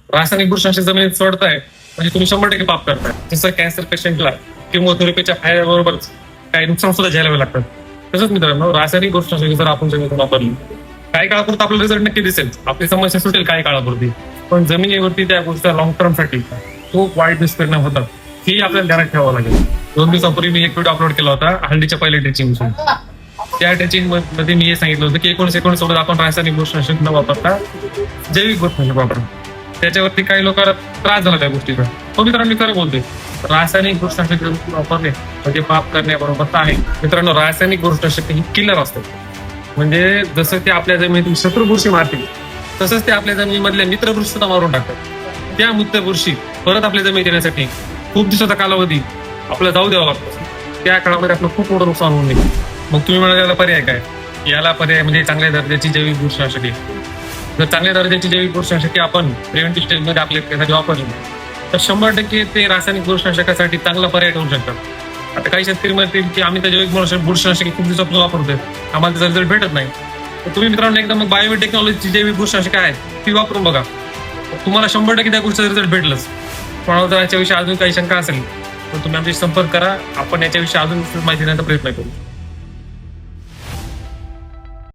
रासायनिक बुरशीनाशक जमिनीत सोडताय म्हणजे तुम्ही 100% पाप करताय. जसं कॅन्सर पेशंटला किमोथेरपीच्या फायद्याबरोबरच काही नुकसान सुद्धा झेलावे लागतात. तसंच मित्रांनो, रासायनिक बुरशीनाशक जर आपण जमिनीतून वापरली काही काळापुरतं आपल्याला रिझल्ट नक्की दिसेल, आपली समस्या सुटेल काही काळापुरती, पण जमिनीवरती त्या गोष्टी लॉंग टर्म साठी खूप वाईट दुष्परिणाम होतात. ही आपल्याला ध्यानात ठेवावं लागेल. 2 दिवसापूर्वी मी एक व्हिडिओ अपलोड केला होता हळदीच्या पहिल्या ड्रेचिंग. त्या ड्रेचिंग मध्ये मी हे सांगितलं होतं की 19 सोबत आपण रासायनिक बुरशीनाशक न वापरता जैविक बुरशीनाशक वापरा. त्याच्यावरती काही लोकांना त्रास झाला त्या गोष्टीचा. तो मित्रांनो मी खरं बोलतोय, रासायनिक बुरशीनाशक वापरणे म्हणजे पाप करण्याबरोबर तर आहे. मित्रांनो, रासायनिक बुरशीनाशक ही किलर असतात. म्हणजे जसं ते आपल्या जमिनीतील शत्रू बुरशी मारतील तसंच ते आपल्या जमिनीमधल्या मित्र बुरशी सुद्धा मारून टाकतात. त्या मित्र बुरशी परत आपल्या जमिनीत येण्यासाठी खूप दिवसाचा कालावधी आपल्याला जाऊ द्यावा लागतो. त्या काळामध्ये आपलं खूप मोठं नुकसान होऊन नये. मग तुम्ही म्हणाल याला पर्याय काय? याला पर्याय म्हणजे चांगल्या दर्जाची जैविक बुरशीनाशके. जर चांगल्या दर्जाची जैविक बुरशीनाशके आपण प्रिव्हेंटिव्ह स्टेजमध्ये आपल्यासाठी वापरली तर 100% ते रासायनिक बुरशीनाशकासाठी चांगला पर्याय ठरू शकतात. आता काही शेतकरी म्हणतील की आम्ही तर जैविक बुरशीनाशके खूप दिवसापासून वापरतोय, आम्हाला त्याचा रिझल्ट भेटत नाही. तर तुम्ही मित्रांनो एकदा मग बायोटेक्नॉलॉजीची जैविक बुरशीनाशके आहेत ती वापरून बघा, तुम्हाला 100% त्या गोष्टीचा रिझल्ट भेटलंच. कोणाला जर याच्याविषयी अजून काही शंका असेल तर तुम्ही आमच्याशी संपर्क करा. आपण याच्याविषयी अजून माहिती देण्याचा प्रयत्न करू.